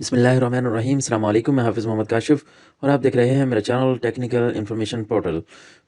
बिस्मिल्लाहिर्रहमानिर्रहीम। अस्सलाम वालेकुम। मैं हाफ़िज़ मोहम्मद काशिफ़ और आप देख रहे हैं मेरा channel technical information portal.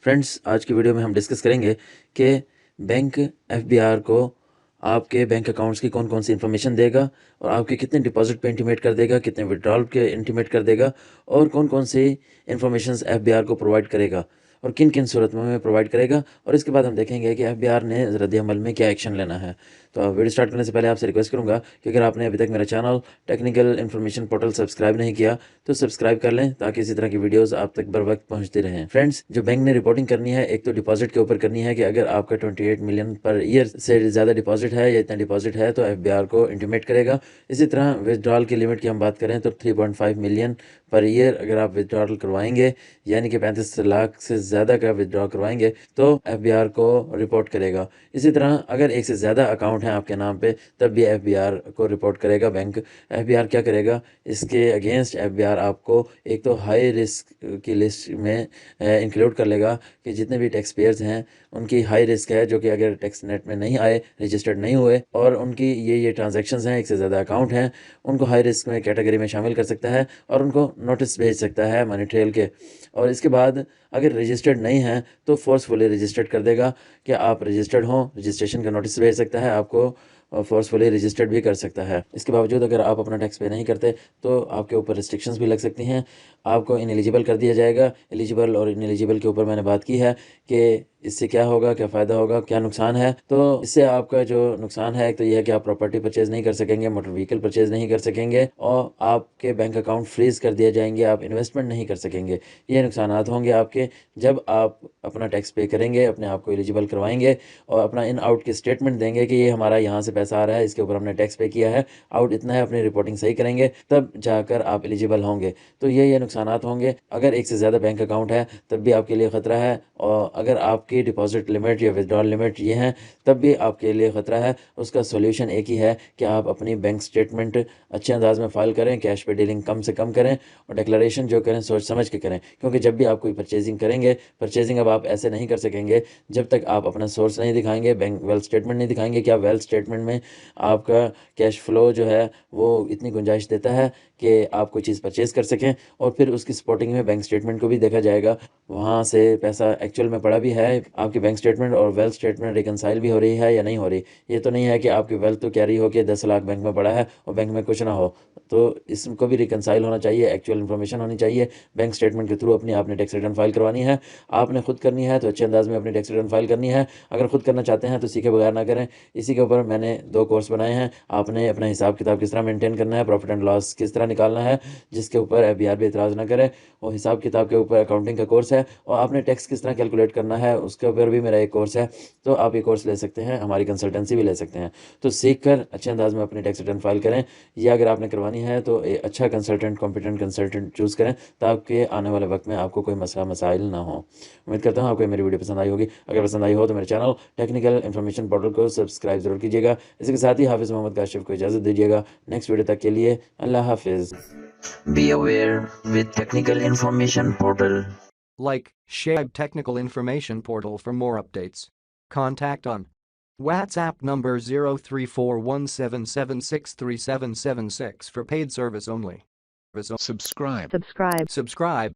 Friends, आज की वीडियो में हम डिस्कस करेंगे कि बैंक एफबीआर को आपके बैंक अकाउंट्स की कौन कौन सी इन्फॉर्मेशन देगा और आपके कितने डिपॉजिट पे इंटीमेट कर देगा, कितने विड्रॉल के इंटीमेट कर देगा और कौन कौन सी इन्फॉर्मेशंस एफबीआर को प्रोवाइड करेगा और किन किन सूरत में प्रोवाइड करेगा। और इसके बाद हम देखेंगे कि एफबीआर ने रद्द अमल में क्या एक्शन लेना है। तो वीडियो स्टार्ट करने से पहले आपसे रिक्वेस्ट करूंगा कि अगर आपने अभी तक मेरा channel technical information portal subscribe नहीं किया तो सब्सक्राइब कर लें ताकि इसी तरह की वीडियोस आप तक बर वक्त पहुंचती रहें। फ्रेंड्स, जो बैंक ने रिपोर्टिंग करनी है, एक तो डिपॉजिट के ऊपर करनी है कि अगर आपका 28 मिलियन पर ईयर से ज़्यादा डिपॉजिट है या इतना डिपॉजिट है तो एफबीआर को इंटीमेट करेगा। इसी तरह विदड्रॉल की लिमिट की हम बात करें तो 3.5 मिलियन पर ईयर अगर आप विदड्रॉल करवाएंगे, यानी कि 35 लाख से ज़्यादा का विदड्रॉ करवाएंगे, तो एफबीआर को रिपोर्ट करेगा। इसी तरह अगर एक से ज़्यादा अकाउंट है आपके नाम पे तब भी एफबीआर को रिपोर्ट करेगा बैंक। एफबीआर क्या करेगा, इसके अगेंस्ट एफबीआर आपको एक तो हाई रिस्क की लिस्ट में इंक्लूड कर लेगा कि जितने भी टैक्स पेयर्स हैं उनकी हाई रिस्क है, जो कि अगर टैक्स नेट में नहीं आए, रजिस्टर्ड नहीं हुए और उनकी ये ट्रांजैक्शंस हैं, एक से ज़्यादा अकाउंट हैं, उनको हाई रिस्क में कैटेगरी में शामिल कर सकता है और उनको नोटिस भेज सकता है मनी ट्रेल के। और इसके बाद अगर रजिस्टर्ड नहीं है तो फोर्सफुली रजिस्टर्ड कर देगा कि आप रजिस्टर्ड हों, रजिस्ट्रेशन का नोटिस भेज सकता है आपको, फोर्सफुली रजिस्टर्ड भी कर सकता है। इसके बावजूद अगर आप अपना टैक्स पे नहीं करते तो आपके ऊपर रिस्ट्रिक्शंस भी लग सकती हैं, आपको इनएलिजिबल कर दिया जाएगा। एलिजिबल और इनएलिजिबल के ऊपर मैंने बात की है कि इससे क्या होगा, क्या फ़ायदा होगा, क्या नुकसान है। तो इससे आपका जो नुकसान है, एक तो ये है कि आप प्रॉपर्टी परचेज़ नहीं कर सकेंगे, मोटर व्हीकल परचेज़ नहीं कर सकेंगे और आपके बैंक अकाउंट फ्रीज़ कर दिए जाएंगे, आप इन्वेस्टमेंट नहीं कर सकेंगे। ये नुकसानात होंगे आपके जब आप अपना टैक्स पे करेंगे, अपने आप को एलिजिबल करवाएंगे और अपना इन आउट की स्टेटमेंट देंगे कि ये हमारा यहाँ से पैसा आ रहा है, इसके ऊपर हमने टैक्स पे किया है, आउट इतना है, अपनी रिपोर्टिंग सही करेंगे तब जाकर आप एलिजिबल होंगे। तो ये नुकसानात होंगे। अगर एक से ज़्यादा बैंक अकाउंट है तब भी आपके लिए ख़तरा है, और अगर आपकी डिपॉजिट लिमिट या विदड्रॉल लिमिट ये हैं तब भी आपके लिए ख़तरा है। उसका सोल्यूशन एक ही है कि आप अपनी बैंक स्टेटमेंट अच्छे अंदाज में फ़ाइल करें, कैश पे डीलिंग कम से कम करें और डिक्लेरेशन जो करें सोच समझ के करें। क्योंकि जब भी आप कोई परचेजिंग करेंगे, परचेजिंग अब आप ऐसे नहीं कर सकेंगे जब तक आप अपना सोर्स नहीं दिखाएंगे, बैंक वेल्थ स्टेटमेंट नहीं दिखाएंगे कि आप वेल्थ स्टेटमेंट में आपका कैश फ्लो जो है वो इतनी गुंजाइश देता है कि आप कोई चीज़ परचेज़ कर सकें। और फिर उसकी सपोर्टिंग में बैंक स्टेटमेंट को भी देखा जाएगा, वहाँ से पैसा एक्चुअल में पड़ा भी है, आपकी बैंक स्टेटमेंट और वेल्थ स्टेटमेंट रिकनसाइल भी हो रही है या नहीं हो रही। ये तो नहीं है कि आपकी वेल्थ तो कैरी हो के 10 लाख बैंक में पड़ा है और बैंक में कुछ ना हो। तो इसको भी रिकनसाइल होना चाहिए, एक्चुअल इन्फॉर्मेशन होनी चाहिए। बैंक स्टेटमेंट के थ्रू अपनी आपने टैक्स रिटर्न फाइल करवानी है। आपने खुद करनी है तो अच्छे अंदाज में अपनी टैक्स रिटर्न फाइल करनी है। अगर खुद करना चाहते हैं तो सीखे बगैर ना करें। इसी के ऊपर मैंने 2 कोर्स बनाए हैं। आपने अपना हिसाब किताब किस तरह मेंटेन करना है, प्रॉफिट एंड लॉस किस तरह निकालना है, जिसके ऊपर एफबीआर भी एतराज़ ना करे, और हिसाब किताब के ऊपर अकाउंटिंग का कोर्स है, और आपने टैक्स किस तरह कैलकुलेट करना है उसके ऊपर भी मेरा एक कोर्स है। तो आप ये कोर्स ले सकते हैं, हमारी कंसल्टेंसी भी ले सकते हैं। तो सीख कर अच्छे अंदाज में अपनी टैक्स रिटर्न फाइल करें, या अगर आपने करवानी है तो एक अच्छा कंसल्टेंट, कॉम्पिटेंट कंसल्टेंट चूज़ करें ताकि आने वाले वक्त में आपको कोई मसला मसाइल ना हो। उम्मीद करता हूँ आपको मेरी वीडियो पसंद आई होगी। अगर पसंद आई हो तो मेरे चैनल टेक्निकल इन्फॉर्मेशन पोर्टल को सब्सक्राइब जरूर कीजिएगा। इसके साथ ही हाफिज़ मोहम्मद काशिफ को इजाज़त दीजिएगा। नेक्स्ट वीडियो तक के लिए अल्लाह हाफिज़। Be aware with technical information portal. Like, share Technical Information Portal for more updates. Contact on WhatsApp number 034177637776 for paid service only. Subscribe. Subscribe.